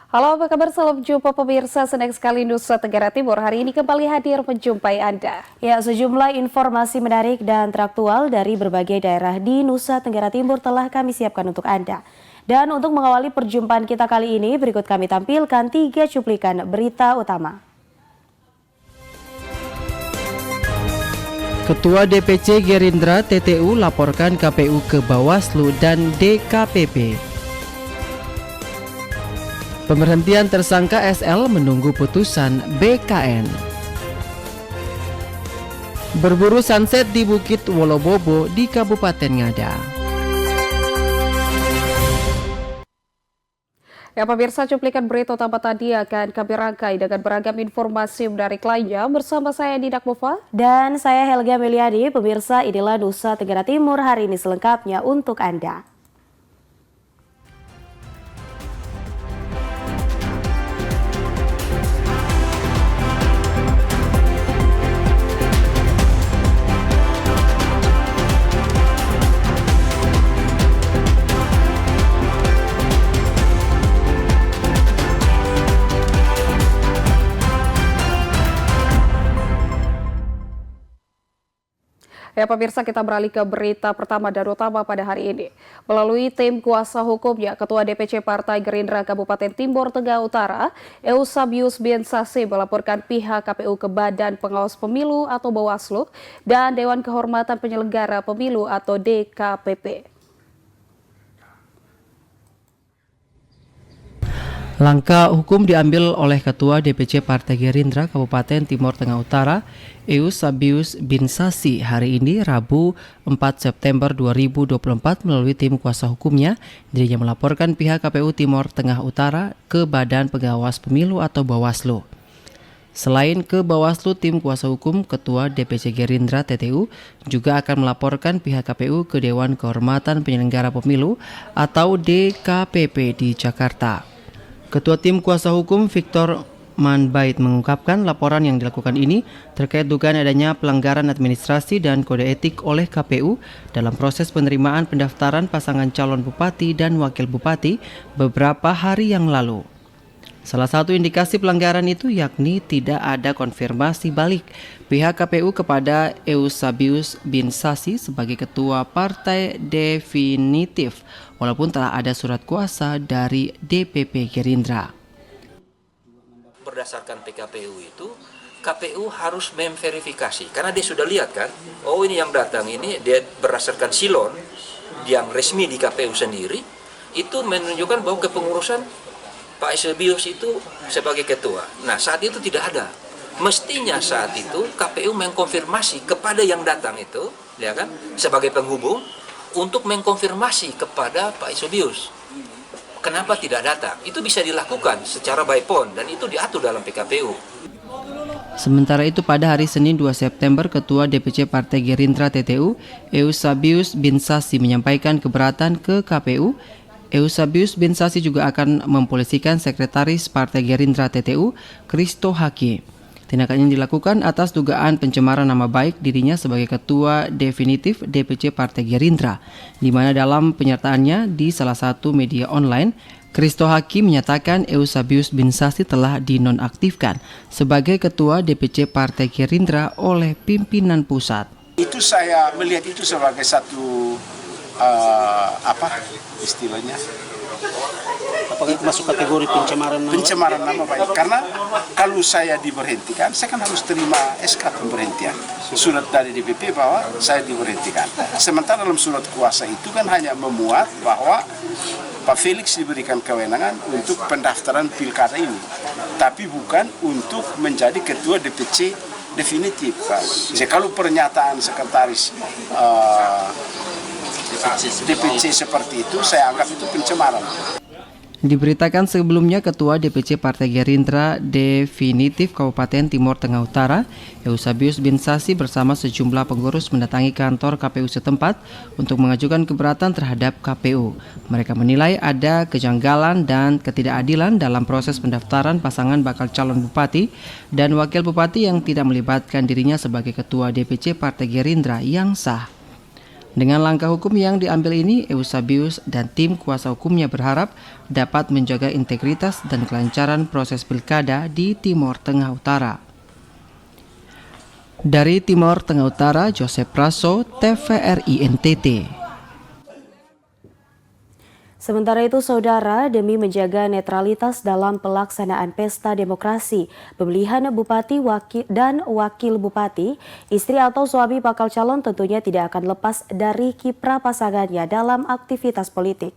Halo, apa kabar? Salam jumpa pemirsa. Senang sekali Nusa Tenggara Timur hari ini kembali hadir menjumpai Anda. Ya, sejumlah informasi menarik dan teraktual dari berbagai daerah di Nusa Tenggara Timur telah kami siapkan untuk Anda. Dan untuk mengawali perjumpaan kita kali ini, berikut kami tampilkan 3 cuplikan berita utama. Ketua DPC Gerindra TTU laporkan KPU ke Bawaslu dan DKPP. Pemberhentian tersangka SL menunggu putusan BKN. Berburu sunset di Bukit Wolobobo di Kabupaten Ngada. Ya pemirsa, cuplikan berita utama tadi akan kami rangkai dengan beragam informasi menarik lainnya bersama saya Didak Mufa. Dan saya Helga Meliadi. Pemirsa, inilah Nusa Tenggara Timur hari ini selengkapnya untuk Anda. Ya pemirsa, kita beralih ke berita pertama dan utama pada hari ini. Melalui tim kuasa hukumnya, Ketua DPC Partai Gerindra Kabupaten Timur Tengah Utara, Eusabius Binsasi melaporkan pihak KPU ke Badan Pengawas Pemilu atau Bawaslu dan Dewan Kehormatan Penyelenggara Pemilu atau DKPP. Langkah hukum diambil oleh Ketua DPC Partai Gerindra Kabupaten Timur Tengah Utara, Eusabius Binsasi hari ini Rabu 4 September 2024 melalui tim kuasa hukumnya. Dirinya melaporkan pihak KPU Timur Tengah Utara ke Badan Pengawas Pemilu atau Bawaslu. Selain ke Bawaslu, tim kuasa hukum Ketua DPC Gerindra TTU juga akan melaporkan pihak KPU ke Dewan Kehormatan Penyelenggara Pemilu atau DKPP di Jakarta. Ketua Tim Kuasa Hukum Victor Manbait mengungkapkan laporan yang dilakukan ini terkait dugaan adanya pelanggaran administrasi dan kode etik oleh KPU dalam proses penerimaan pendaftaran pasangan calon bupati dan wakil bupati beberapa hari yang lalu. Salah satu indikasi pelanggaran itu yakni tidak ada konfirmasi balik pihak KPU kepada Eusabius Binsasi sebagai ketua partai definitif walaupun telah ada surat kuasa dari DPP Gerindra. Berdasarkan PKPU itu, KPU harus memverifikasi karena dia sudah lihat kan, oh ini yang datang ini dia berdasarkan silon yang resmi di KPU sendiri itu menunjukkan bahwa kepengurusan Pak Eusabius itu sebagai ketua. Nah saat itu tidak ada. Mestinya saat itu KPU mengkonfirmasi kepada yang datang itu, ya kan, sebagai penghubung untuk mengkonfirmasi kepada Pak Eusabius. Kenapa tidak datang? Itu bisa dilakukan secara by phone dan itu diatur dalam PKPU. Sementara itu pada hari Senin 2 September, Ketua DPC Partai Gerindra TTU, Eusabius Binsasi menyampaikan keberatan ke KPU. Eusabius Binsasi juga akan mempolisikan Sekretaris Partai Gerindra TTU, Christo Haki. Tindakan ini dilakukan atas dugaan pencemaran nama baik dirinya sebagai Ketua Definitif DPC Partai Gerindra, di mana dalam penyertaannya di salah satu media online, Christo Haki menyatakan Eusabius Binsasi telah dinonaktifkan sebagai Ketua DPC Partai Gerindra oleh pimpinan pusat. Itu saya melihat itu sebagai satu istilahnya, apakah itu masuk kategori pencemaran nama baik? Karena kalau saya diberhentikan, saya kan harus terima SK pemberhentian, surat dari DPP bahwa saya diberhentikan. Sementara dalam surat kuasa itu kan hanya memuat bahwa Pak Felix diberikan kewenangan untuk pendaftaran pilkada ini, tapi bukan untuk menjadi ketua DPC definitif. Jadi kalau pernyataan sekretaris DPC seperti itu, saya anggap itu pencemaran. Diberitakan sebelumnya Ketua DPC Partai Gerindra Definitif Kabupaten Timur Tengah Utara, Eusabius Binsasi bersama sejumlah pengurus mendatangi kantor KPU setempat untuk mengajukan keberatan terhadap KPU. Mereka menilai ada kejanggalan dan ketidakadilan dalam proses pendaftaran pasangan bakal calon bupati dan wakil bupati yang tidak melibatkan dirinya sebagai Ketua DPC Partai Gerindra yang sah. Dengan langkah hukum yang diambil ini, Eusabius dan tim kuasa hukumnya berharap dapat menjaga integritas dan kelancaran proses pilkada di Timor Tengah Utara. Dari Timor Tengah Utara, Joseph Praso, TVRI NTT. Sementara itu, saudara, demi menjaga netralitas dalam pelaksanaan pesta demokrasi, pemilihan bupati dan wakil bupati, istri atau suami bakal calon tentunya tidak akan lepas dari kiprah pasangannya dalam aktivitas politik.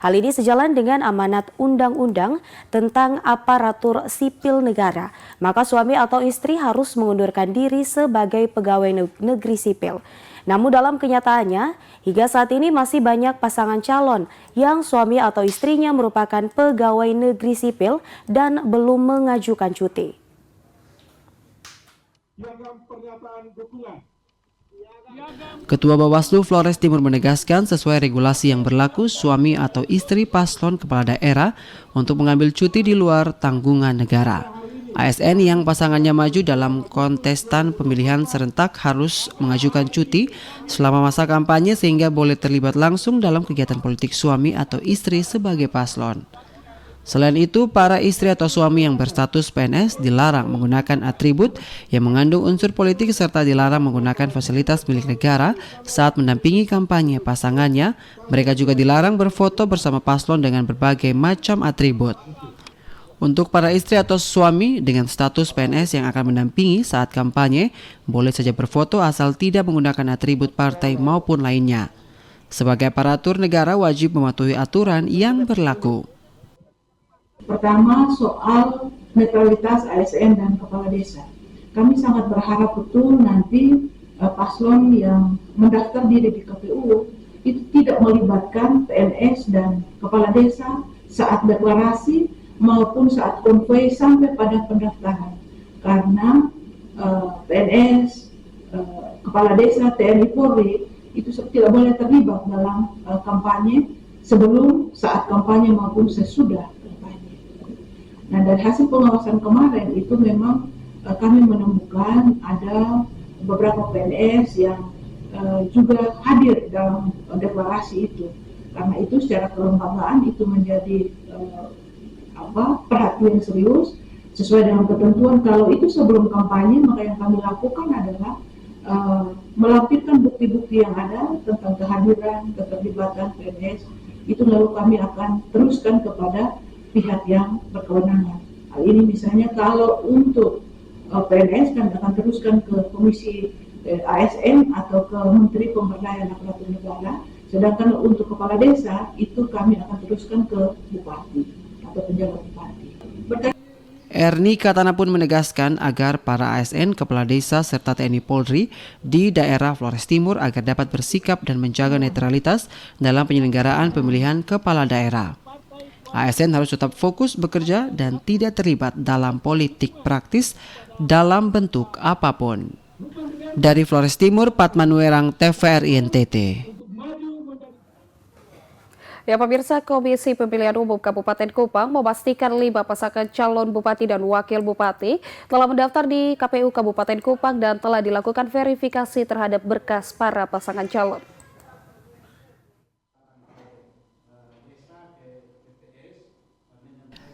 Hal ini sejalan dengan amanat undang-undang tentang aparatur sipil negara. Maka suami atau istri harus mengundurkan diri sebagai pegawai negeri sipil. Namun dalam kenyataannya, hingga saat ini masih banyak pasangan calon yang suami atau istrinya merupakan pegawai negeri sipil dan belum mengajukan cuti. Ketua Bawaslu Flores Timur menegaskan sesuai regulasi yang berlaku, suami atau istri paslon kepala daerah untuk mengambil cuti di luar tanggungan negara. ASN yang pasangannya maju dalam kontestan pemilihan serentak harus mengajukan cuti selama masa kampanye sehingga boleh terlibat langsung dalam kegiatan politik suami atau istri sebagai paslon. Selain itu, para istri atau suami yang berstatus PNS dilarang menggunakan atribut yang mengandung unsur politik serta dilarang menggunakan fasilitas milik negara saat mendampingi kampanye pasangannya. Mereka juga dilarang berfoto bersama paslon dengan berbagai macam atribut. Untuk para istri atau suami dengan status PNS yang akan mendampingi saat kampanye, boleh saja berfoto asal tidak menggunakan atribut partai maupun lainnya. Sebagai aparatur negara wajib mematuhi aturan yang berlaku. Pertama, soal netralitas ASN dan kepala desa. Kami sangat berharap betul nanti paslon yang mendaftar diri di KPU itu tidak melibatkan PNS dan kepala desa saat deklarasi maupun saat konvoi sampai pada pendaftaran, karena PNS, kepala desa, TNI Polri itu tidak boleh terlibat dalam kampanye sebelum, saat kampanye maupun sesudah kampanye. Nah, dari hasil pengawasan kemarin itu memang kami menemukan ada beberapa PNS yang juga hadir dalam deklarasi itu. Karena itu secara kelembagaan itu menjadi perhatian serius sesuai dengan ketentuan. Kalau itu sebelum kampanye, maka yang kami lakukan adalah melampirkan bukti-bukti yang ada tentang kehadiran, keterlibatan PNS. Itu lalu kami akan teruskan kepada pihak yang berkewenangan. Hal ini misalnya kalau untuk PNS kami akan teruskan ke Komisi ASN atau ke Menteri Pemberdayaan Aparatur Negara. Sedangkan untuk kepala desa itu kami akan teruskan ke Bupati atau penjabat bupati. Erni Katana pun menegaskan agar para ASN, kepala desa serta TNI Polri di daerah Flores Timur agar dapat bersikap dan menjaga netralitas dalam penyelenggaraan pemilihan kepala daerah. ASN harus tetap fokus bekerja dan tidak terlibat dalam politik praktis dalam bentuk apapun. Dari Flores Timur, Patmanuerang, TVRI NTT. Ya pemirsa, Komisi Pemilihan Umum Kabupaten Kupang memastikan 5 pasangan calon bupati dan wakil bupati telah mendaftar di KPU Kabupaten Kupang dan telah dilakukan verifikasi terhadap berkas para pasangan calon.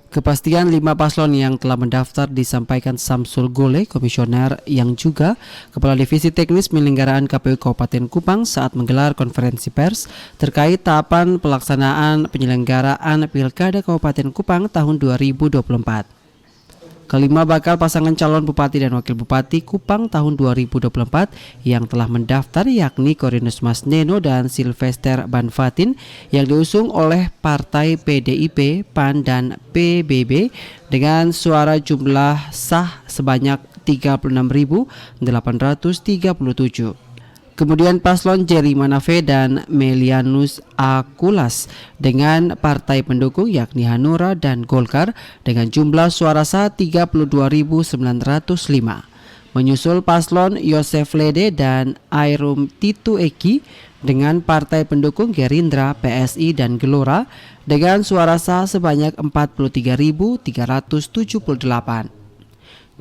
Kepastian 5 paslon yang telah mendaftar disampaikan Samsul Gole, komisioner yang juga Kepala Divisi Teknis Penyelenggaraan KPU Kabupaten Kupang saat menggelar konferensi pers terkait tahapan pelaksanaan penyelenggaraan Pilkada Kabupaten Kupang tahun 2024. Kelima bakal pasangan calon bupati dan wakil bupati Kupang tahun 2024 yang telah mendaftar yakni Korinus Mas Neno dan Sylvester Banfatin yang diusung oleh Partai PDIP, PAN, dan PBB dengan suara jumlah sah sebanyak 36.837. Kemudian paslon Jerry Manafe dan Melianus Akulas dengan partai pendukung yakni Hanura dan Golkar dengan jumlah suara sah 32.905. Menyusul paslon Yosef Lede dan Airum Titu Eki dengan partai pendukung Gerindra, PSI, dan Gelora dengan suara sah sebanyak 43.378.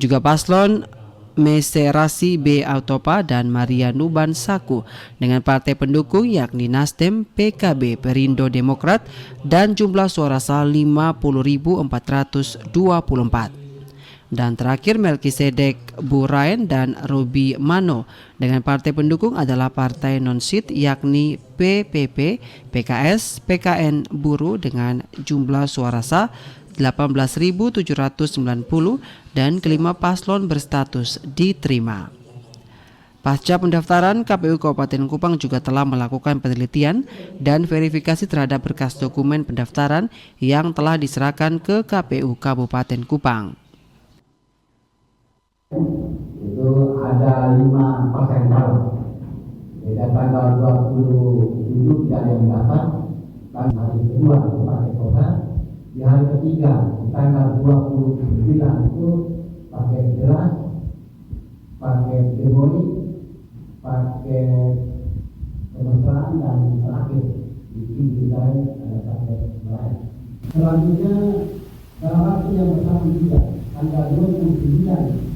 Juga paslon Meserasi B. Autopa dan Maria Nuban Saku dengan partai pendukung yakni Nasdem, PKB, Perindo Demokrat dan jumlah suara sah 50.424. Dan terakhir Melkisedek Burain dan Ruby Mano dengan partai pendukung adalah partai non-sit yakni PPP, PKS, PKN Buruh dengan jumlah suara sah 18.790 dan kelima paslon berstatus diterima. Pasca pendaftaran, KPU Kabupaten Kupang juga telah melakukan penelitian dan verifikasi terhadap berkas dokumen pendaftaran yang telah diserahkan ke KPU Kabupaten Kupang. Itu ada 5 pasangan calon. Pada tanggal 27 tidak ada yang mendaftar, dan hari kedua pakai kota. Di hari ketiga, tanggal 29 itu pakai jelas, pakai demoni, pakai kemesraan, dan terakhir di tinggi lain ada pakai lain. Selanjutnya, dalam waktu yang bersama juga, tanggal 29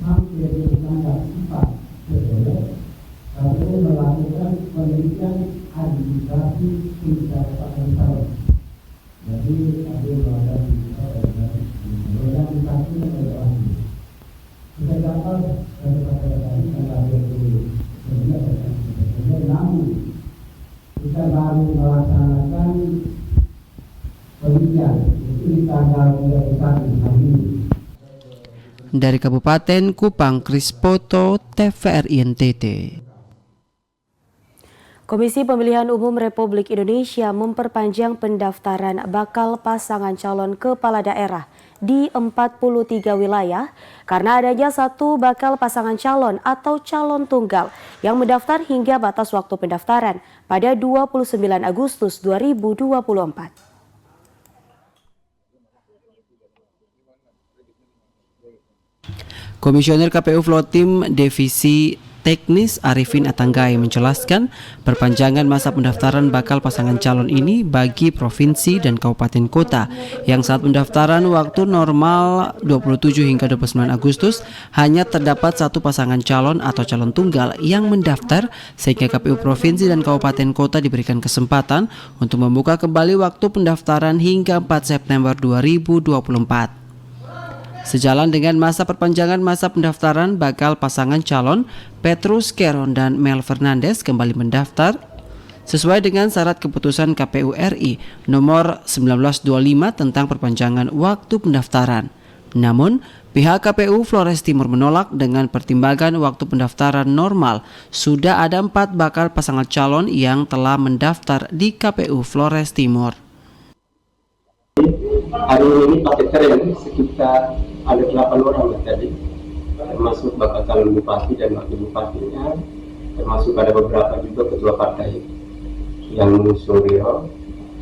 sampai tanggal 4 September, KPU melakukan penelitian administrasi pencatatan calon. Jadi ada melakukan organisasi adalah kita dapat tadi tanggal 29 namun kita baru melaksanakan penelitian itu di tanggal 31 hari ini. Dari Kabupaten Kupang, Krispoto, TVRI NTT. Komisi Pemilihan Umum Republik Indonesia memperpanjang pendaftaran bakal pasangan calon kepala daerah di 43 wilayah karena adanya satu bakal pasangan calon atau calon tunggal yang mendaftar hingga batas waktu pendaftaran pada 29 Agustus 2024. Komisioner KPU Flotim Divisi Teknis Arifin Atanggai menjelaskan perpanjangan masa pendaftaran bakal pasangan calon ini bagi provinsi dan kabupaten kota yang saat pendaftaran waktu normal 27 hingga 29 Agustus hanya terdapat satu pasangan calon atau calon tunggal yang mendaftar sehingga KPU provinsi dan kabupaten kota diberikan kesempatan untuk membuka kembali waktu pendaftaran hingga 4 September 2024. Sejalan dengan masa perpanjangan masa pendaftaran bakal pasangan calon, Petrus Keron dan Mel Fernandes kembali mendaftar sesuai dengan syarat keputusan KPU RI nomor 1925 tentang perpanjangan waktu pendaftaran. Namun, pihak KPU Flores Timur menolak dengan pertimbangan waktu pendaftaran normal. Sudah ada 4 bakal pasangan calon yang telah mendaftar di KPU Flores Timur. Hari ini paket keren sekitar ada 8 orang tadi, termasuk bakal calon bupati dan wakil bupatinya, termasuk ada beberapa juga ketua partai yang mengusung Rio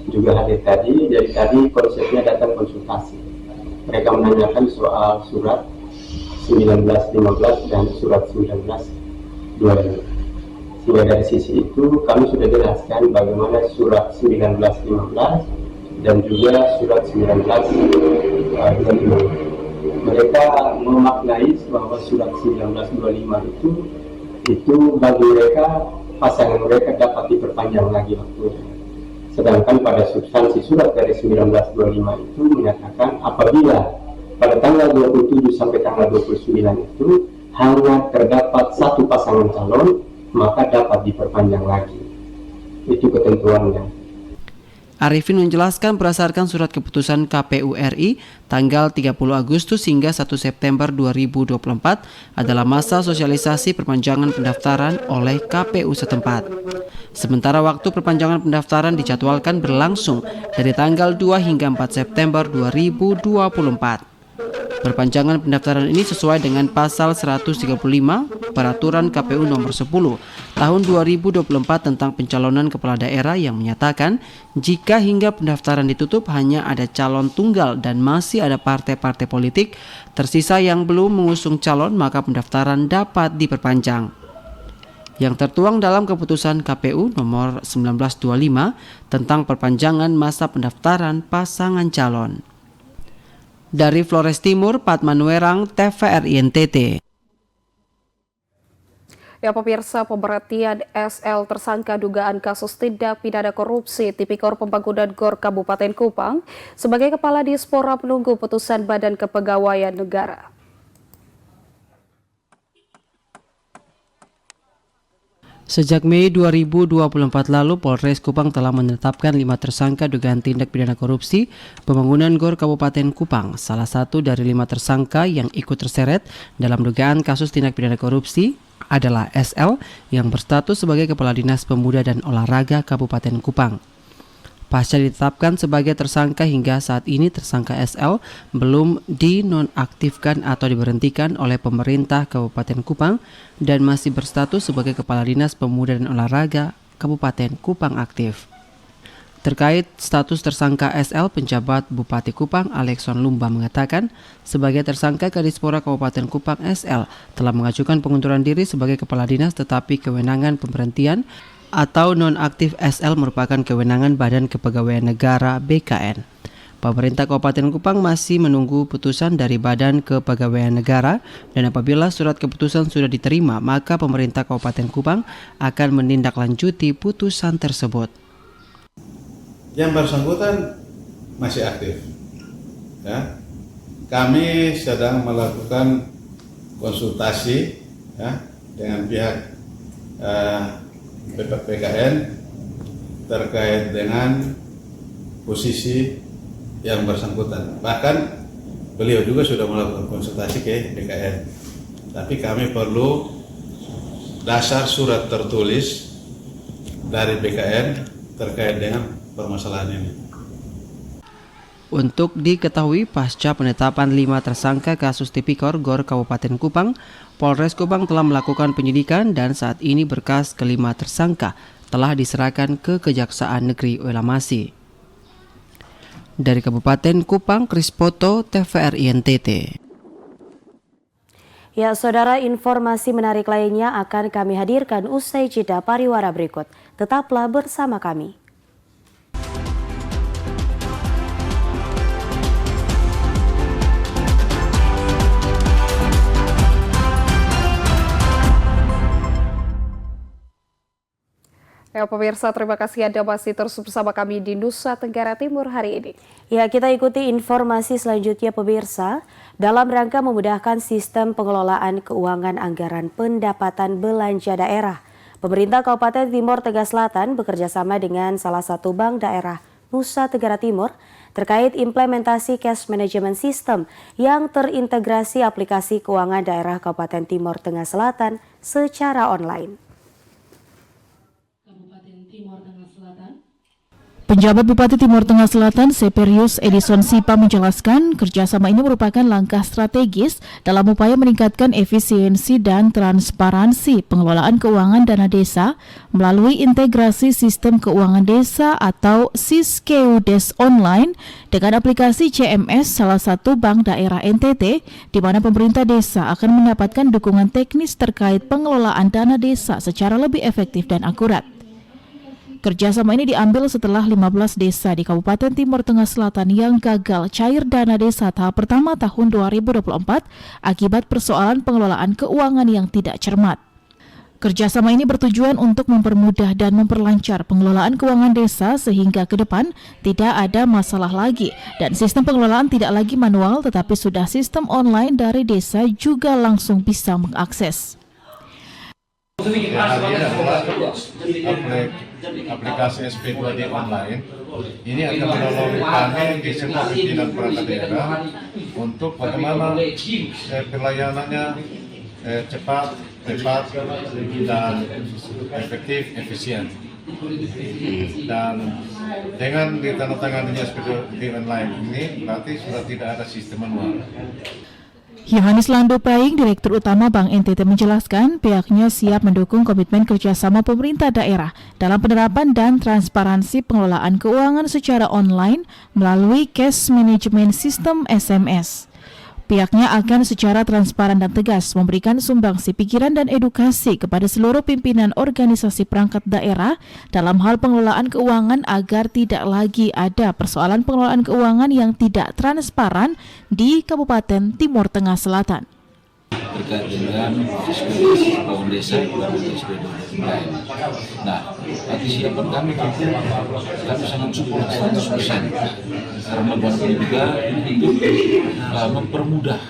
juga hadir tadi. Jadi tadi konsepnya datang konsultasi. Mereka menanyakan soal surat 1915 dan surat 1925. Sehingga dari sisi itu kami sudah jelaskan bagaimana surat 1915 dan juga surat 1925. Mereka memaknai bahwa surat 1925 itu bagi mereka pasangan mereka dapat diperpanjang lagi waktunya. Sedangkan pada substansi surat dari 1925 itu menyatakan apabila pada tanggal 27 sampai tanggal 29 itu hanya terdapat satu pasangan calon, maka dapat diperpanjang lagi. Itu ketentuannya. Arifin menjelaskan berdasarkan surat keputusan KPU RI tanggal 30 Agustus hingga 1 September 2024 adalah masa sosialisasi perpanjangan pendaftaran oleh KPU setempat. Sementara waktu perpanjangan pendaftaran dijadwalkan berlangsung dari tanggal 2 hingga 4 September 2024. Perpanjangan pendaftaran ini sesuai dengan pasal 135 Peraturan KPU nomor 10 tahun 2024 tentang pencalonan kepala daerah yang menyatakan jika hingga pendaftaran ditutup hanya ada calon tunggal dan masih ada partai-partai politik tersisa yang belum mengusung calon, maka pendaftaran dapat diperpanjang. Yang tertuang dalam keputusan KPU nomor 1925 tentang perpanjangan masa pendaftaran pasangan calon. Dari Flores Timur, Patman Werang, TVRI NTT. Ya pemirsa, pemberhentian SL tersangka dugaan kasus tindak pidana korupsi Tipikor Pembangunan GOR Kabupaten Kupang sebagai Kepala Dispora menunggu putusan Badan Kepegawaian Negara. Sejak Mei 2024 lalu, Polres Kupang telah menetapkan 5 tersangka dugaan tindak pidana korupsi pembangunan GOR Kabupaten Kupang. Salah satu dari 5 tersangka yang ikut terseret dalam dugaan kasus tindak pidana korupsi adalah SL yang berstatus sebagai Kepala Dinas Pemuda dan Olahraga Kabupaten Kupang. Pasca ditetapkan sebagai tersangka, hingga saat ini tersangka SL belum dinonaktifkan atau diberhentikan oleh pemerintah Kabupaten Kupang dan masih berstatus sebagai Kepala Dinas Pemuda dan Olahraga Kabupaten Kupang aktif. Terkait status tersangka SL, penjabat Bupati Kupang Alexon Lumba mengatakan sebagai tersangka Kadispora Kabupaten Kupang, SL telah mengajukan pengunduran diri sebagai Kepala Dinas, tetapi kewenangan pemberhentian atau nonaktif SL merupakan kewenangan Badan Kepegawaian Negara BKN. Pemerintah Kabupaten Kupang masih menunggu putusan dari Badan Kepegawaian Negara, dan apabila surat keputusan sudah diterima, maka pemerintah Kabupaten Kupang akan menindaklanjuti putusan tersebut. Yang bersangkutan masih aktif. Ya. Kami sedang melakukan konsultasi dengan pihak BKN terkait dengan posisi yang bersangkutan. Bahkan beliau juga sudah melakukan konsultasi ke BKN. Tapi kami perlu dasar surat tertulis dari BKN terkait dengan permasalahan ini. Untuk diketahui, pasca penetapan 5 tersangka kasus Tipikor GOR Kabupaten Kupang, Polres Kupang telah melakukan penyidikan dan saat ini berkas kelima tersangka telah diserahkan ke Kejaksaan Negeri Welamasi. Dari Kabupaten Kupang, Krispoto, TVRI NTT. Ya, saudara, informasi menarik lainnya akan kami hadirkan usai jeda pariwara berikut. Tetaplah bersama kami. Ya pemirsa, terima kasih Anda masih terus bersama kami di Nusa Tenggara Timur hari ini. Ya, kita ikuti informasi selanjutnya pemirsa. Dalam rangka memudahkan sistem pengelolaan keuangan anggaran pendapatan belanja daerah, pemerintah Kabupaten Timor Tengah Selatan bekerjasama dengan salah satu bank daerah Nusa Tenggara Timur terkait implementasi cash management system yang terintegrasi aplikasi keuangan daerah Kabupaten Timor Tengah Selatan secara online. Penjabat Bupati Timor Tengah Selatan, Seperius Edison Sipa menjelaskan kerjasama ini merupakan langkah strategis dalam upaya meningkatkan efisiensi dan transparansi pengelolaan keuangan dana desa melalui integrasi sistem keuangan desa atau SISKEUDES online dengan aplikasi CMS salah satu bank daerah NTT, di mana pemerintah desa akan mendapatkan dukungan teknis terkait pengelolaan dana desa secara lebih efektif dan akurat. Kerjasama ini diambil setelah 15 desa di Kabupaten Timor Tengah Selatan yang gagal cair dana desa tahap pertama tahun 2024 akibat persoalan pengelolaan keuangan yang tidak cermat. Kerjasama ini bertujuan untuk mempermudah dan memperlancar pengelolaan keuangan desa sehingga ke depan tidak ada masalah lagi dan sistem pengelolaan tidak lagi manual tetapi sudah sistem online dari desa juga langsung bisa mengakses. Aplikasi SP2D online ini akan menolong kami di semua pimpinan perangkat daerah untuk bagaimana pelayanannya cepat, dan efektif, efisien. Dan dengan ditandatanganinya SP2D online ini berarti sudah tidak ada sistem manual. Yohanes Lando Praing, Direktur Utama Bank NTT menjelaskan pihaknya siap mendukung komitmen kerjasama pemerintah daerah dalam penerapan dan transparansi pengelolaan keuangan secara online melalui Cash Management System SMS. Pihaknya akan secara transparan dan tegas memberikan sumbangsi pikiran dan edukasi kepada seluruh pimpinan organisasi perangkat daerah dalam hal pengelolaan keuangan agar tidak lagi ada persoalan pengelolaan keuangan yang tidak transparan di Kabupaten Timor Tengah Selatan. terkait dengan SPDS bangun desa dan SPD lain. Nah, kesiapan kami tentu kami sangat support 100% karena Bank juga itu mempermudah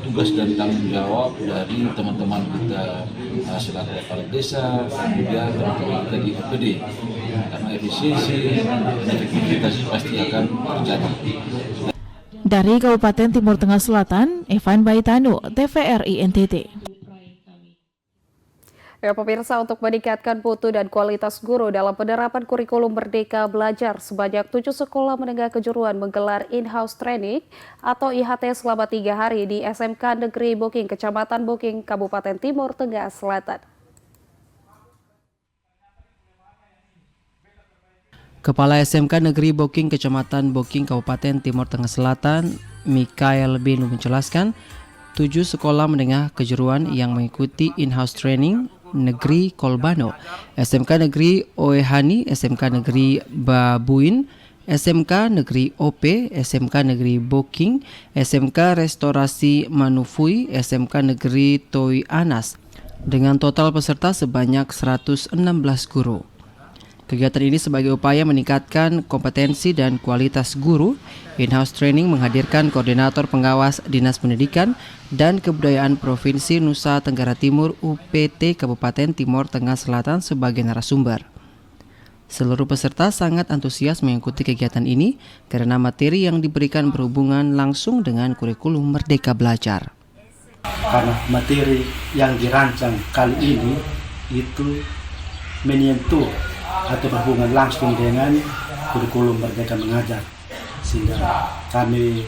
tugas dan tanggung jawab dari teman-teman kita selaku kepala desa dan juga teman-teman kita di OPD, karena efisiensi dan efektivitas pasti akan terjadi. Dari Kabupaten Timur Tengah Selatan, Evan Baitanu, TVRI NTT. Ya, pemirsa, untuk meningkatkan mutu dan kualitas guru dalam penerapan kurikulum Merdeka Belajar, sebanyak 7 sekolah menengah kejuruan menggelar in-house training atau IHT selama 3 hari di SMK Negeri Boking, Kecamatan Boking, Kabupaten Timur Tengah Selatan. Kepala SMK Negeri Boking, Kecamatan Boking, Kabupaten Timur Tengah Selatan, Mikael Binu menjelaskan, 7 sekolah menengah kejuruan yang mengikuti in-house training Negeri Kolbano, SMK Negeri Oehani, SMK Negeri Babuin, SMK Negeri OP, SMK Negeri Boking, SMK Restorasi Manufui, SMK Negeri Toi Anas, dengan total peserta sebanyak 116 guru. Kegiatan ini sebagai upaya meningkatkan kompetensi dan kualitas guru. In-house training menghadirkan koordinator pengawas Dinas Pendidikan dan Kebudayaan Provinsi Nusa Tenggara Timur UPT Kabupaten Timur Tengah Selatan sebagai narasumber. Seluruh peserta sangat antusias mengikuti kegiatan ini karena materi yang diberikan berhubungan langsung dengan kurikulum Merdeka Belajar. Karena materi yang dirancang kali ini itu menyentuh atau berhubungan langsung dengan kurikulum Merdeka Mengajar, sehingga kami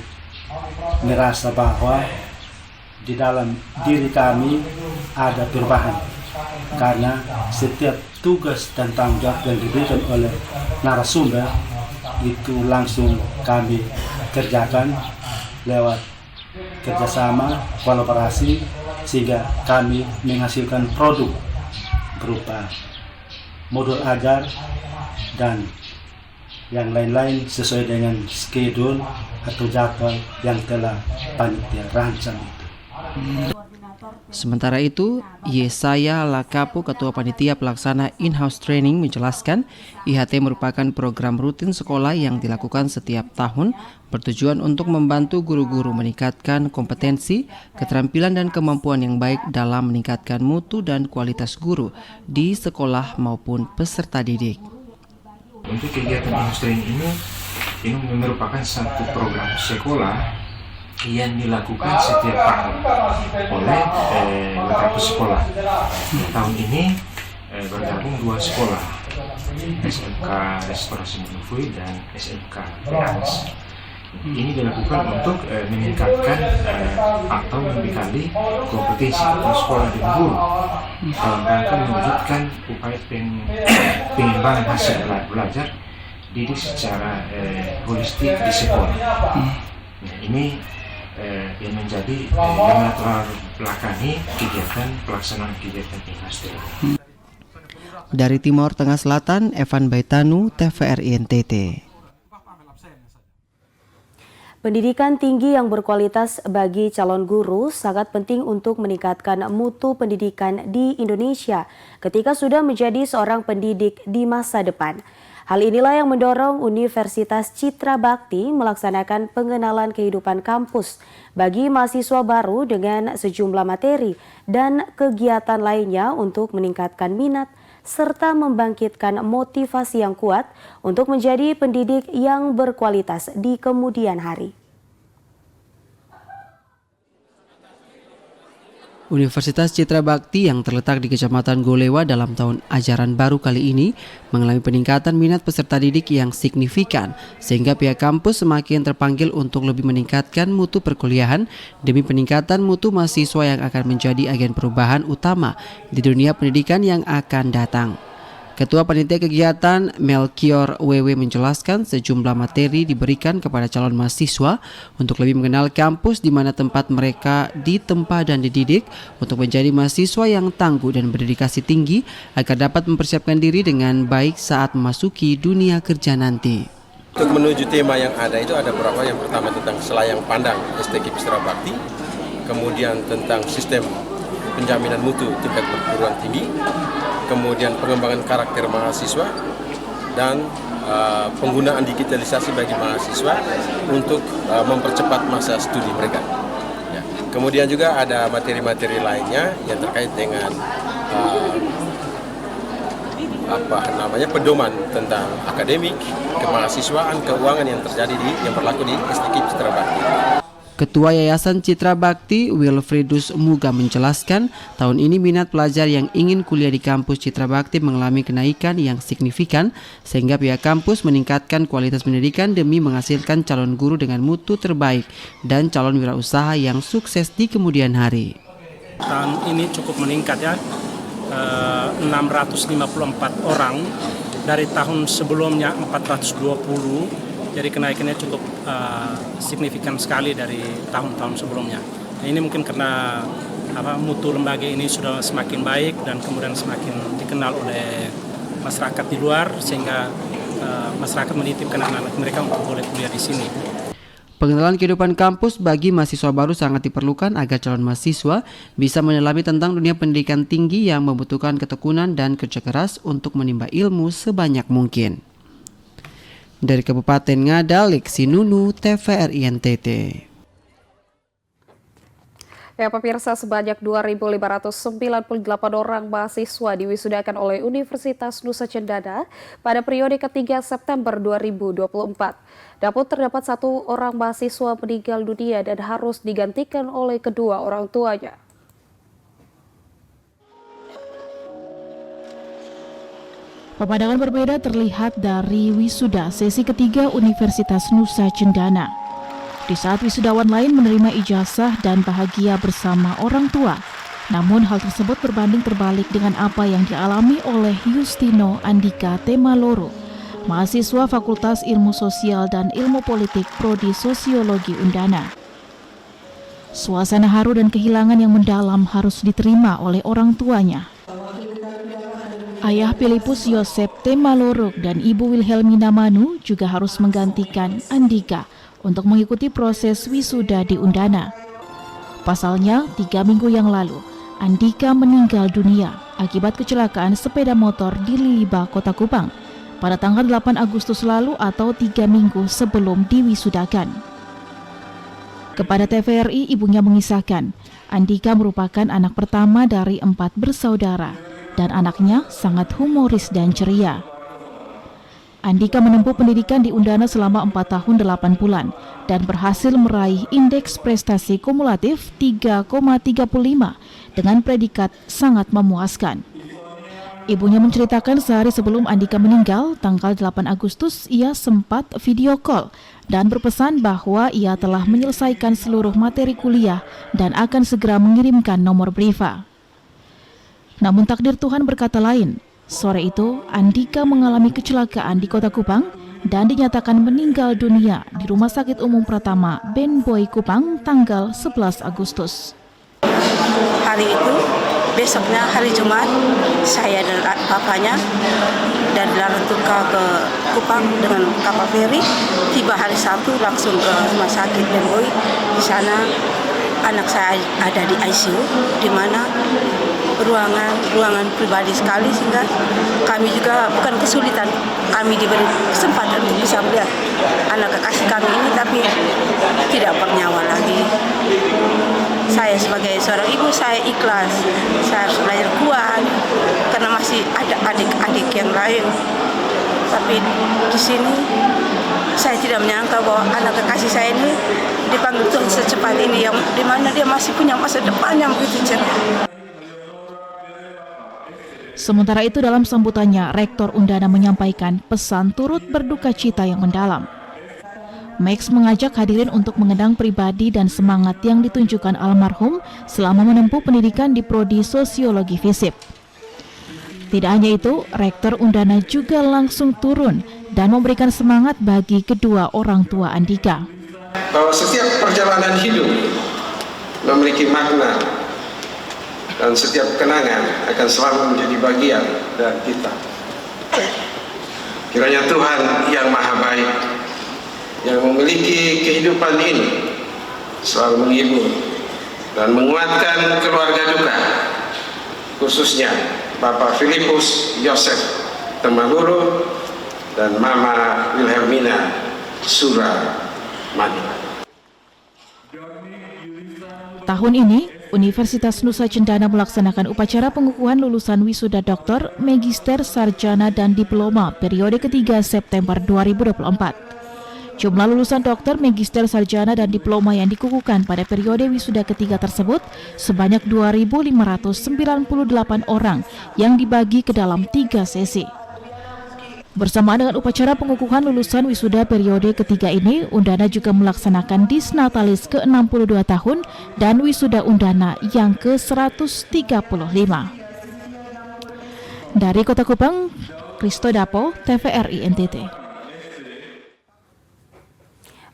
merasa bahwa di dalam diri kami ada perubahan, karena setiap tugas dan tanggung jawab yang diberikan oleh narasumber itu langsung kami kerjakan lewat kerjasama, kolaborasi, sehingga kami menghasilkan produk berupa modul ajar dan yang lain-lain sesuai dengan schedule atau jadwal yang telah panitia rancang itu. Sementara itu, Yesaya Lakapu, Ketua Panitia Pelaksana In-House Training menjelaskan, IHT merupakan program rutin sekolah yang dilakukan setiap tahun bertujuan untuk membantu guru-guru meningkatkan kompetensi, keterampilan dan kemampuan yang baik dalam meningkatkan mutu dan kualitas guru di sekolah maupun peserta didik. Untuk kegiatan In-House Training ini merupakan satu program sekolah yang dilakukan setiap tahun oleh beberapa sekolah. Tahun ini bergabung 2 sekolah, SMK Restorasi Manufui dan SMK Teans. Ini dilakukan untuk meningkatkan atau membekali kompetensi untuk sekolah dan guru dalam rangka mewujudkan upaya pengembangan hasil belajar didik secara holistik di sekolah. Nah, ini yang menjadi yang melatar belakangi kegiatan pelaksanaan kegiatan In-House Training. Dari Timur Tengah Selatan, Evan Baitanu, TVRI NTT. Pendidikan tinggi yang berkualitas bagi calon guru sangat penting untuk meningkatkan mutu pendidikan di Indonesia ketika sudah menjadi seorang pendidik di masa depan. Hal inilah yang mendorong Universitas Citra Bakti melaksanakan pengenalan kehidupan kampus bagi mahasiswa baru dengan sejumlah materi dan kegiatan lainnya untuk meningkatkan minat serta membangkitkan motivasi yang kuat untuk menjadi pendidik yang berkualitas di kemudian hari. Universitas Citra Bakti yang terletak di Kecamatan Golewa dalam tahun ajaran baru kali ini mengalami peningkatan minat peserta didik yang signifikan sehingga pihak kampus semakin terpanggil untuk lebih meningkatkan mutu perkuliahan demi peningkatan mutu mahasiswa yang akan menjadi agen perubahan utama di dunia pendidikan yang akan datang. Ketua Panitia Kegiatan Melkior WW menjelaskan sejumlah materi diberikan kepada calon mahasiswa untuk lebih mengenal kampus di mana tempat mereka ditempa dan dididik untuk menjadi mahasiswa yang tangguh dan berdedikasi tinggi agar dapat mempersiapkan diri dengan baik saat memasuki dunia kerja nanti. Untuk menuju tema yang ada itu ada beberapa. Yang pertama tentang selayang pandang STK Citra Bakti, kemudian tentang sistem penjaminan mutu tingkat perguruan tinggi, kemudian pengembangan karakter mahasiswa, dan penggunaan digitalisasi bagi mahasiswa untuk mempercepat masa studi mereka. Ya. Kemudian juga ada materi-materi lainnya yang terkait dengan pedoman tentang akademik, kemahasiswaan, keuangan yang berlaku di SDKIP Citra Bakti. Ketua Yayasan Citra Bakti, Wilfridus Muga menjelaskan, tahun ini minat pelajar yang ingin kuliah di kampus Citra Bakti mengalami kenaikan yang signifikan, sehingga pihak kampus meningkatkan kualitas pendidikan demi menghasilkan calon guru dengan mutu terbaik dan calon wirausaha yang sukses di kemudian hari. Tahun ini cukup meningkat ya, 654 orang dari tahun sebelumnya 420. Jadi kenaikannya cukup signifikan sekali dari tahun-tahun sebelumnya. Nah, ini mungkin karena mutu lembaga ini sudah semakin baik dan kemudian semakin dikenal oleh masyarakat di luar, sehingga masyarakat menitipkan anak-anak mereka untuk boleh kuliah di sini. Pengenalan kehidupan kampus bagi mahasiswa baru sangat diperlukan agar calon mahasiswa bisa menyelami tentang dunia pendidikan tinggi yang membutuhkan ketekunan dan kerja keras untuk menimba ilmu sebanyak mungkin. Dari Kabupaten Ngada, Lexi Nunu, TVRI NTT. Ya, pemirsa, sebanyak 2.598 orang mahasiswa diwisudakan oleh Universitas Nusa Cendana pada periode ketiga September 2024. Namun terdapat 1 orang mahasiswa meninggal dunia dan harus digantikan oleh kedua orang tuanya. Pemandangan berbeda terlihat dari wisuda sesi ketiga Universitas Nusa Cendana. Di saat wisudawan lain menerima ijazah dan bahagia bersama orang tua, namun hal tersebut berbanding terbalik dengan apa yang dialami oleh Yustino Andika Temaloro, mahasiswa Fakultas Ilmu Sosial dan Ilmu Politik Prodi Sosiologi Undana. Suasana haru dan kehilangan yang mendalam harus diterima oleh orang tuanya. Ayah Filipus Yosep Temaloro dan Ibu Wilhelmina Manu juga harus menggantikan Andika untuk mengikuti proses wisuda di Undana. Pasalnya, 3 minggu yang lalu, Andika meninggal dunia akibat kecelakaan sepeda motor di Liliba, Kota Kupang pada tanggal 8 Agustus lalu atau 3 minggu sebelum diwisudakan. Kepada TVRI, ibunya mengisahkan, Andika merupakan anak pertama dari 4 bersaudara dan anaknya sangat humoris dan ceria. Andika menempuh pendidikan di Undana selama 4 tahun 8 bulan dan berhasil meraih indeks prestasi kumulatif 3,35 dengan predikat sangat memuaskan. Ibunya menceritakan sehari sebelum Andika meninggal, tanggal 8 Agustus, ia sempat video call dan berpesan bahwa ia telah menyelesaikan seluruh materi kuliah dan akan segera mengirimkan nomor briva. Namun takdir Tuhan berkata lain. Sore itu, Andika mengalami kecelakaan di Kota Kupang dan dinyatakan meninggal dunia di Rumah Sakit Umum Pratama Ben Boy Kupang tanggal 11 Agustus. Hari itu, besoknya hari Jumat, saya dan bapaknya dari Larantuka ke Kupang dengan kapal feri, tiba hari Sabtu langsung ke Rumah Sakit Ben Boy. Di sana anak saya ada di ICU, di mana ruangan pribadi sekali, sehingga kami juga bukan kesulitan, kami diberi kesempatan untuk bisa melihat anak kekasih kami ini, tapi tidak bernyawa lagi. Saya sebagai seorang ibu, saya ikhlas, saya harus belajar kuat karena masih ada adik-adik yang lain. Tapi di sini saya tidak menyangka bahwa anak kekasih saya ini dipanggil Tuhan secepat ini, yang dimana dia masih punya masa depan yang begitu cerah. Sementara itu, dalam sambutannya, Rektor Undana menyampaikan pesan turut berduka cita yang mendalam. Max mengajak hadirin untuk mengenang pribadi dan semangat yang ditunjukkan almarhum selama menempuh pendidikan di Prodi Sosiologi FISIP. Tidak hanya itu, Rektor Undana juga langsung turun dan memberikan semangat bagi kedua orang tua Andika. Bahwa setiap perjalanan hidup memiliki makna dan setiap kenangan akan selalu menjadi bagian dari kita. Kiranya Tuhan yang Maha Baik, yang memiliki kehidupan ini, selalu menghibur dan menguatkan keluarga duka, khususnya Bapak Filipus Yosef Temaguru dan Mama Wilhelmina Suramani. Tahun ini, Universitas Nusa Cendana melaksanakan upacara pengukuhan lulusan wisuda doktor, magister, sarjana, dan diploma periode ketiga September 2024. Jumlah lulusan dokter, magister, sarjana, dan diploma yang dikukuhkan pada periode wisuda ketiga tersebut sebanyak 2.598 orang yang dibagi ke dalam 3 sesi. Bersamaan dengan upacara pengukuhan lulusan wisuda periode ketiga ini, Undana juga melaksanakan Disnatalis ke-62 tahun dan wisuda Undana yang ke-135. Dari Kota Kupang, Kristo Dapo, TVRI NTT.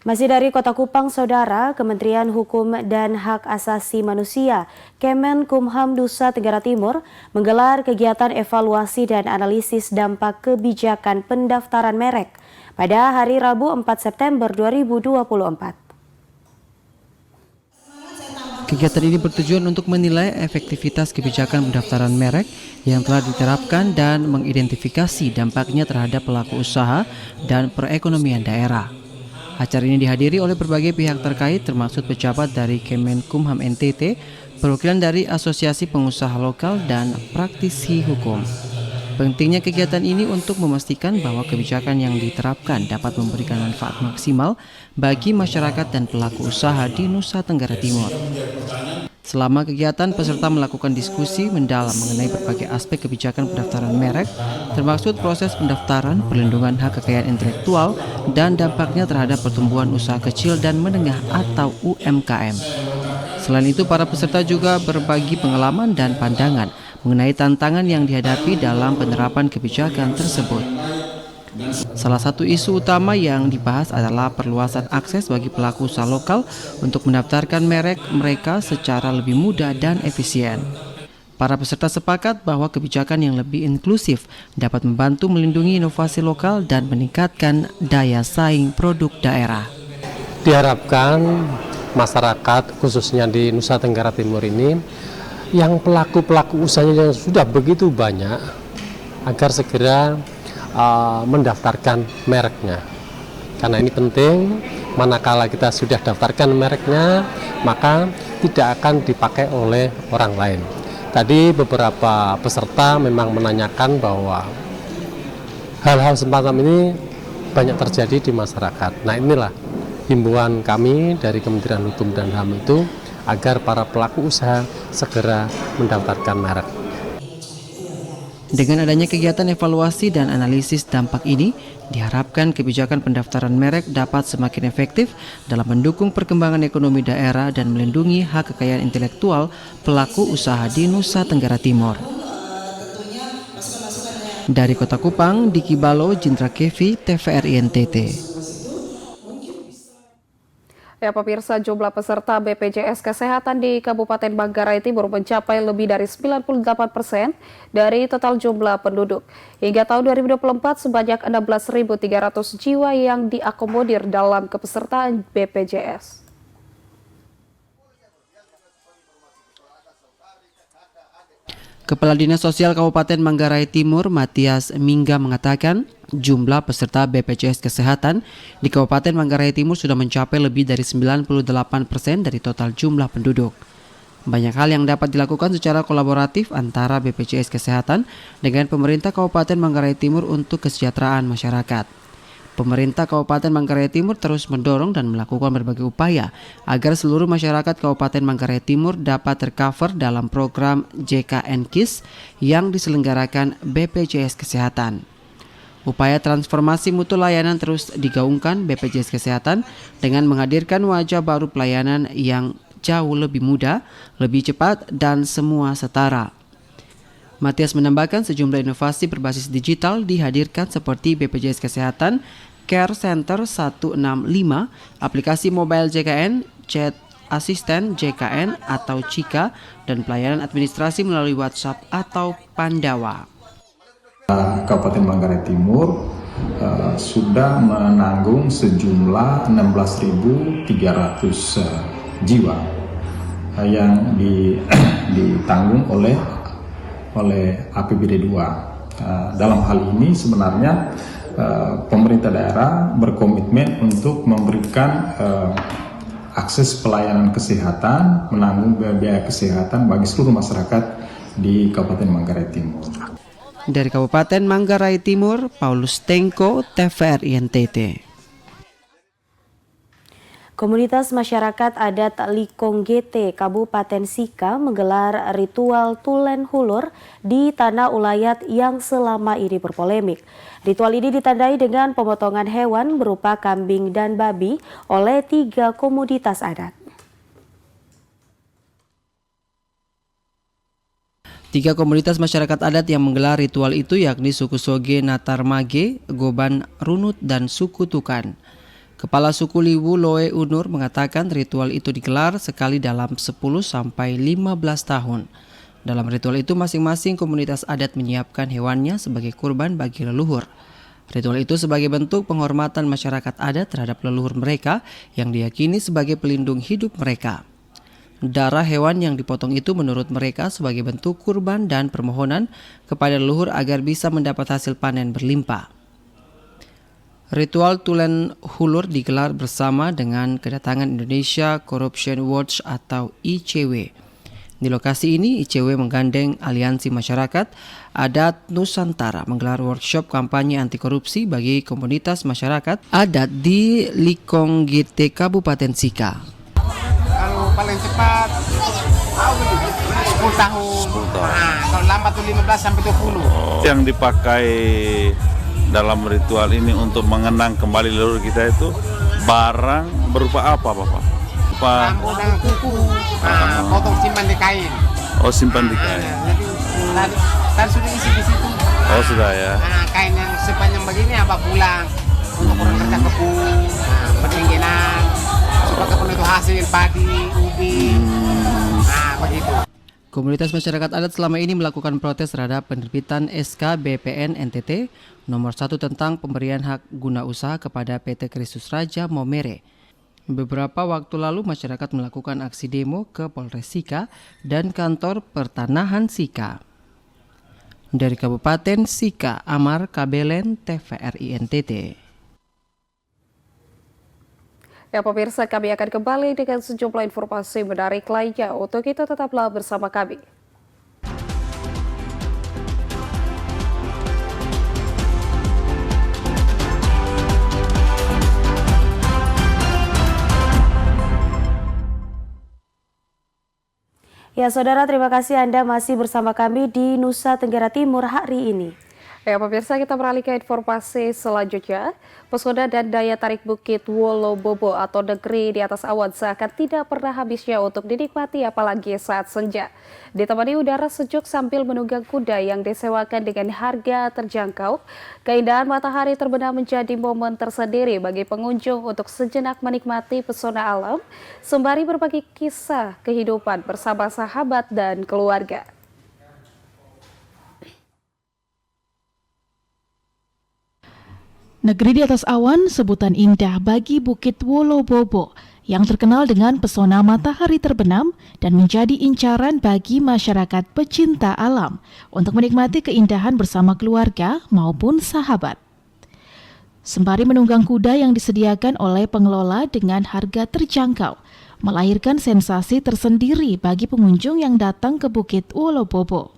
Masih dari Kota Kupang, Saudara, Kementerian Hukum dan Hak Asasi Manusia, Kemenkumham Nusa Tenggara Timur, menggelar kegiatan evaluasi dan analisis dampak kebijakan pendaftaran merek pada hari Rabu 4 September 2024. Kegiatan ini bertujuan untuk menilai efektivitas kebijakan pendaftaran merek yang telah diterapkan dan mengidentifikasi dampaknya terhadap pelaku usaha dan perekonomian daerah. Acara ini dihadiri oleh berbagai pihak terkait termasuk pejabat dari Kemenkumham NTT, perwakilan dari Asosiasi Pengusaha Lokal, dan praktisi hukum. Pentingnya kegiatan ini untuk memastikan bahwa kebijakan yang diterapkan dapat memberikan manfaat maksimal bagi masyarakat dan pelaku usaha di Nusa Tenggara Timur. Selama kegiatan, peserta melakukan diskusi mendalam mengenai berbagai aspek kebijakan pendaftaran merek, termasuk proses pendaftaran, perlindungan hak kekayaan intelektual, dan dampaknya terhadap pertumbuhan usaha kecil dan menengah atau UMKM. Selain itu, para peserta juga berbagi pengalaman dan pandangan mengenai tantangan yang dihadapi dalam penerapan kebijakan tersebut. Salah satu isu utama yang dibahas adalah perluasan akses bagi pelaku usaha lokal untuk mendaftarkan merek mereka secara lebih mudah dan efisien. Para peserta sepakat bahwa kebijakan yang lebih inklusif dapat membantu melindungi inovasi lokal dan meningkatkan daya saing produk daerah. Diharapkan masyarakat khususnya di Nusa Tenggara Timur ini yang pelaku-pelaku usahanya yang sudah begitu banyak agar segera mendaftarkan mereknya, karena ini penting. Manakala kita sudah daftarkan mereknya, maka tidak akan dipakai oleh orang lain. Tadi beberapa peserta memang menanyakan bahwa hal-hal semacam ini banyak terjadi di masyarakat. Nah, inilah himbauan kami dari Kementerian Hukum dan HAM itu agar para pelaku usaha segera mendaftarkan merek. Dengan adanya kegiatan evaluasi dan analisis dampak ini, diharapkan kebijakan pendaftaran merek dapat semakin efektif dalam mendukung perkembangan ekonomi daerah dan melindungi hak kekayaan intelektual pelaku usaha di Nusa Tenggara Timur. Dari Kota Kupang, Diki Balo, Jindra Kevi, TVRI NTT. Ya, pemirsa, jumlah peserta BPJS Kesehatan di Kabupaten Manggarai Timur mencapai lebih dari 98% dari total jumlah penduduk. Hingga tahun 2024, sebanyak 16.300 jiwa yang diakomodir dalam kepesertaan BPJS. Kepala Dinas Sosial Kabupaten Manggarai Timur, Matias Mingga, mengatakan jumlah peserta BPJS Kesehatan di Kabupaten Manggarai Timur sudah mencapai lebih dari 98% dari total jumlah penduduk. Banyak hal yang dapat dilakukan secara kolaboratif antara BPJS Kesehatan dengan pemerintah Kabupaten Manggarai Timur untuk kesejahteraan masyarakat. Pemerintah Kabupaten Manggarai Timur terus mendorong dan melakukan berbagai upaya agar seluruh masyarakat Kabupaten Manggarai Timur dapat tercover dalam program JKN KIS yang diselenggarakan BPJS Kesehatan. Upaya transformasi mutu layanan terus digaungkan BPJS Kesehatan dengan menghadirkan wajah baru pelayanan yang jauh lebih mudah, lebih cepat, dan semua setara. Matias menambahkan sejumlah inovasi berbasis digital dihadirkan seperti BPJS Kesehatan, Care Center 165, aplikasi mobile JKN, chat asisten JKN atau Cika, dan pelayanan administrasi melalui WhatsApp atau Pandawa. Kabupaten Manggarai Timur sudah menanggung sejumlah 16.300 jiwa yang ditanggung oleh APBD 2. Dalam hal ini sebenarnya pemerintah daerah berkomitmen untuk memberikan akses pelayanan kesehatan, menanggung biaya kesehatan bagi seluruh masyarakat di Kabupaten Manggarai Timur. Dari Kabupaten Manggarai Timur, Paulus Tengko, TVRI NTT. Komunitas masyarakat adat Likong GT Kabupaten Sika menggelar ritual Tulen Hulur di Tanah Ulayat yang selama ini berpolemik. Ritual ini ditandai dengan pemotongan hewan berupa kambing dan babi oleh 3 komunitas adat. 3 komunitas masyarakat adat yang menggelar ritual itu yakni suku Soge Natar Mage, Goban Runut, dan suku Tukan. Kepala suku Liwu Loe Unur mengatakan ritual itu digelar sekali dalam 10-15 tahun. Dalam ritual itu masing-masing komunitas adat menyiapkan hewannya sebagai kurban bagi leluhur. Ritual itu sebagai bentuk penghormatan masyarakat adat terhadap leluhur mereka yang diyakini sebagai pelindung hidup mereka. Darah hewan yang dipotong itu menurut mereka sebagai bentuk kurban dan permohonan kepada leluhur agar bisa mendapat hasil panen berlimpah. Ritual Tulen Hulur digelar bersama dengan kedatangan Indonesia Corruption Watch atau ICW. Di lokasi ini, ICW menggandeng Aliansi Masyarakat Adat Nusantara menggelar workshop kampanye anti korupsi bagi komunitas masyarakat adat di Likong GT Kabupaten Sika. Kalau paling cepat 10 tahun. Nah, kalau lambat tuh 15 sampai 20. Yang dipakai dalam ritual ini untuk mengenang kembali leluhur kita itu barang berupa apa, Bapak? Lampu dan kuku, potong simpan di kain. Oh, simpan di kain. Tadi sudah isi di situ. Oh, sudah ya. Kain yang sepanjang begini apa pulang untuk orang kerja kebun, pendinginan, supaya kebun itu hasil padi, ubi, begitu. Komunitas masyarakat adat selama ini melakukan protes terhadap penerbitan SK BPN NTT nomor 1 tentang pemberian hak guna usaha kepada PT Kristus Raja Momere. Beberapa waktu lalu masyarakat melakukan aksi demo ke Polres Sika dan kantor pertanahan Sika. Dari Kabupaten Sika, Amar Kabelen, TVRI NTT. Ya pemirsa, kami akan kembali dengan sejumlah informasi menarik lainnya. Untuk itu tetaplah bersama kami. Ya saudara, terima kasih Anda masih bersama kami di Nusa Tenggara Timur hari ini. Ya pemirsa, kita beralih ke informasi selanjutnya. Pesona dan daya tarik Bukit Wolobobo atau negeri di atas awan seakan tidak pernah habisnya untuk dinikmati apalagi saat senja. Ditemani udara sejuk sambil menunggang kuda yang disewakan dengan harga terjangkau, keindahan matahari terbenam menjadi momen tersendiri bagi pengunjung untuk sejenak menikmati pesona alam sembari berbagi kisah kehidupan bersama sahabat dan keluarga. Negeri di atas awan, sebutan indah bagi Bukit Wolobobo yang terkenal dengan pesona matahari terbenam dan menjadi incaran bagi masyarakat pecinta alam untuk menikmati keindahan bersama keluarga maupun sahabat. Sembari menunggang kuda yang disediakan oleh pengelola dengan harga terjangkau, melahirkan sensasi tersendiri bagi pengunjung yang datang ke Bukit Wolobobo.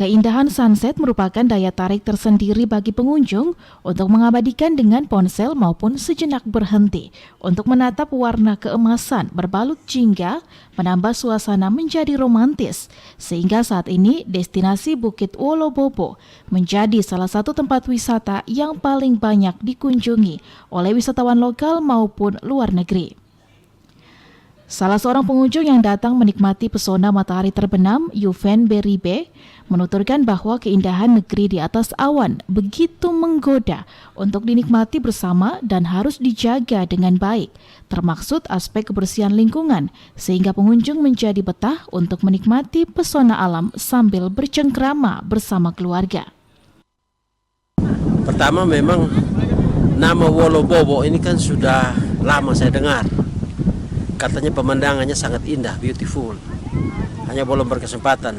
Keindahan sunset merupakan daya tarik tersendiri bagi pengunjung untuk mengabadikan dengan ponsel maupun sejenak berhenti untuk menatap warna keemasan berbalut jingga, menambah suasana menjadi romantis, sehingga saat ini destinasi Bukit Wolobobo menjadi salah satu tempat wisata yang paling banyak dikunjungi oleh wisatawan lokal maupun luar negeri. Salah seorang pengunjung yang datang menikmati pesona matahari terbenam, Yuven Beribe, menuturkan bahwa keindahan negeri di atas awan begitu menggoda untuk dinikmati bersama dan harus dijaga dengan baik, termaksud aspek kebersihan lingkungan, sehingga pengunjung menjadi betah untuk menikmati pesona alam sambil bercengkrama bersama keluarga. Pertama memang nama Wolobobo ini kan sudah lama saya dengar. katanya pemandangannya sangat indah, beautiful. Hanya belum berkesempatan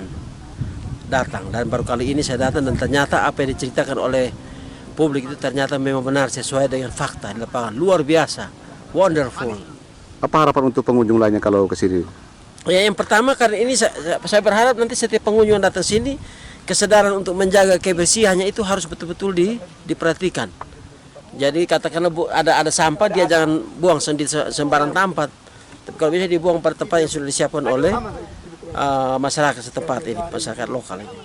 datang, dan baru kali ini saya datang dan ternyata apa yang diceritakan oleh publik itu ternyata memang benar sesuai dengan fakta di lapangan. Luar biasa, wonderful. Apa harapan untuk pengunjung lainnya kalau ke sini? Ya, yang pertama karena ini saya berharap nanti setiap pengunjung yang datang sini kesadaran untuk menjaga kebersihannya itu harus betul-betul diperhatikan. Jadi katakanlah ada sampah, dia jangan buang di sembarang tempat. Tapi kalau bisa dibuang pada tempat yang sudah disiapkan oleh masyarakat setempat ini, masyarakat lokal ini.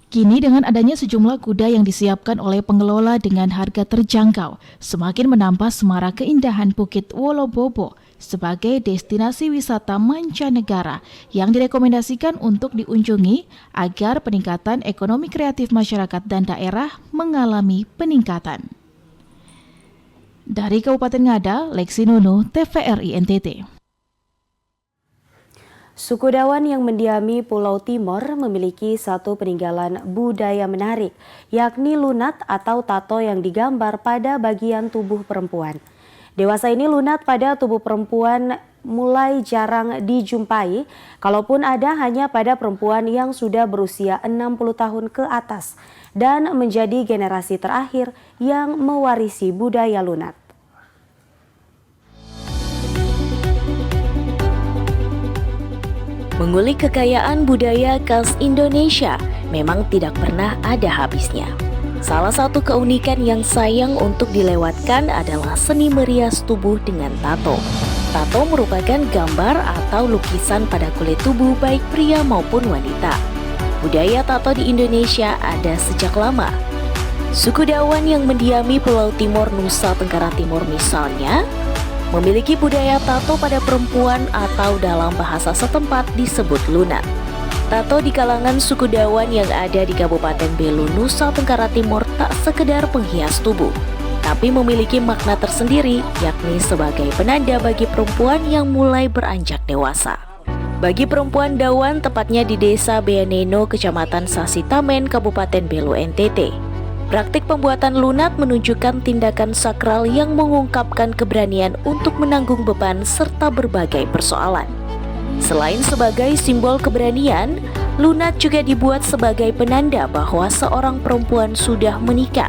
Kini dengan adanya sejumlah kuda yang disiapkan oleh pengelola dengan harga terjangkau, semakin menambah semarak keindahan Bukit Wolobobo sebagai destinasi wisata mancanegara yang direkomendasikan untuk diunjungi agar peningkatan ekonomi kreatif masyarakat dan daerah mengalami peningkatan. Dari Kabupaten Ngada, Lexi Nunu, TVRI NTT. Suku Dawan yang mendiami Pulau Timor memiliki satu peninggalan budaya menarik, yakni lunat atau tato yang digambar pada bagian tubuh perempuan. Dewasa ini lunat pada tubuh perempuan mulai jarang dijumpai, kalaupun ada hanya pada perempuan yang sudah berusia 60 tahun ke atas dan menjadi generasi terakhir yang mewarisi budaya lunat. Mengulik kekayaan budaya khas Indonesia memang tidak pernah ada habisnya. Salah satu keunikan yang sayang untuk dilewatkan adalah seni merias tubuh dengan tato. Tato merupakan gambar atau lukisan pada kulit tubuh baik pria maupun wanita. Budaya tato di Indonesia ada sejak lama. Suku Dawan yang mendiami Pulau Timor, Nusa Tenggara Timur misalnya, memiliki budaya tato pada perempuan atau dalam bahasa setempat disebut lunat. Tato di kalangan suku Dawan yang ada di Kabupaten Belu, Nusa Tenggara Timur tak sekedar penghias tubuh, tapi memiliki makna tersendiri, yakni sebagai penanda bagi perempuan yang mulai beranjak dewasa. Bagi perempuan Dawan, tepatnya di Desa Beaneno, Kecamatan Sasitamen, Kabupaten Belu, NTT, praktik pembuatan lunat menunjukkan tindakan sakral yang mengungkapkan keberanian untuk menanggung beban serta berbagai persoalan. Selain sebagai simbol keberanian, lunat juga dibuat sebagai penanda bahwa seorang perempuan sudah menikah,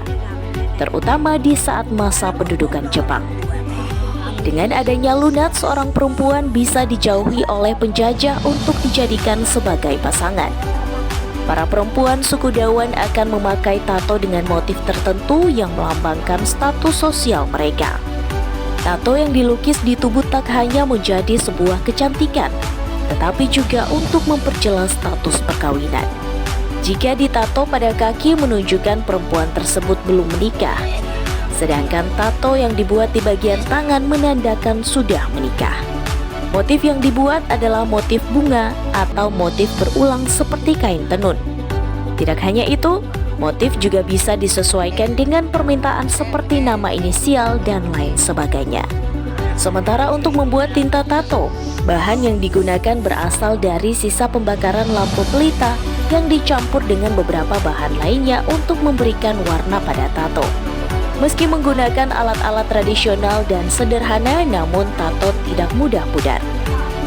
terutama di saat masa pendudukan Jepang. Dengan adanya lunat, seorang perempuan bisa dijauhi oleh penjajah untuk dijadikan sebagai pasangan. Para perempuan suku Dawan akan memakai tato dengan motif tertentu yang melambangkan status sosial mereka. Tato yang dilukis di tubuh tak hanya menjadi sebuah kecantikan, tetapi juga untuk memperjelas status perkawinan. Jika ditato pada kaki menunjukkan perempuan tersebut belum menikah, sedangkan tato yang dibuat di bagian tangan menandakan sudah menikah. Motif yang dibuat adalah motif bunga atau motif berulang seperti kain tenun. Tidak hanya itu, motif juga bisa disesuaikan dengan permintaan seperti nama inisial dan lain sebagainya. Sementara untuk membuat tinta tato, bahan yang digunakan berasal dari sisa pembakaran lampu pelita yang dicampur dengan beberapa bahan lainnya untuk memberikan warna pada tato. Meski menggunakan alat-alat tradisional dan sederhana, namun tato tidak mudah pudar.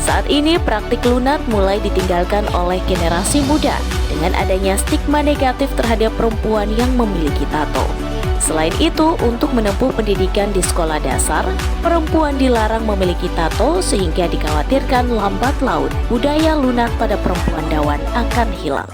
Saat ini praktik lunat mulai ditinggalkan oleh generasi muda dengan adanya stigma negatif terhadap perempuan yang memiliki tato. Selain itu, untuk menempuh pendidikan di sekolah dasar, perempuan dilarang memiliki tato sehingga dikhawatirkan lambat laun budaya lunat pada perempuan Dawan akan hilang.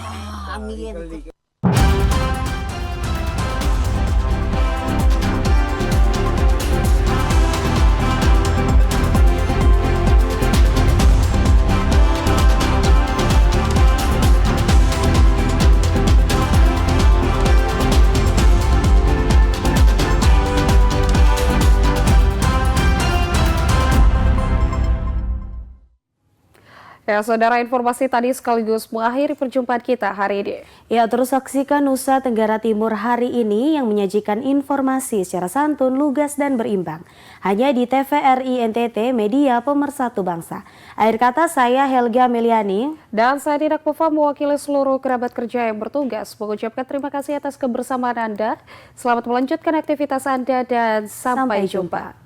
Ya, saudara, informasi tadi sekaligus mengakhiri perjumpaan kita hari ini. Ya, terus saksikan Nusa Tenggara Timur hari ini yang menyajikan informasi secara santun, lugas, dan berimbang. Hanya di TVRI NTT, media pemersatu bangsa. Akhir kata, saya Helga Meliani. Dan saya Dinak Pova, mewakili seluruh kerabat kerja yang bertugas, mengucapkan terima kasih atas kebersamaan Anda. Selamat melanjutkan aktivitas Anda dan sampai jumpa.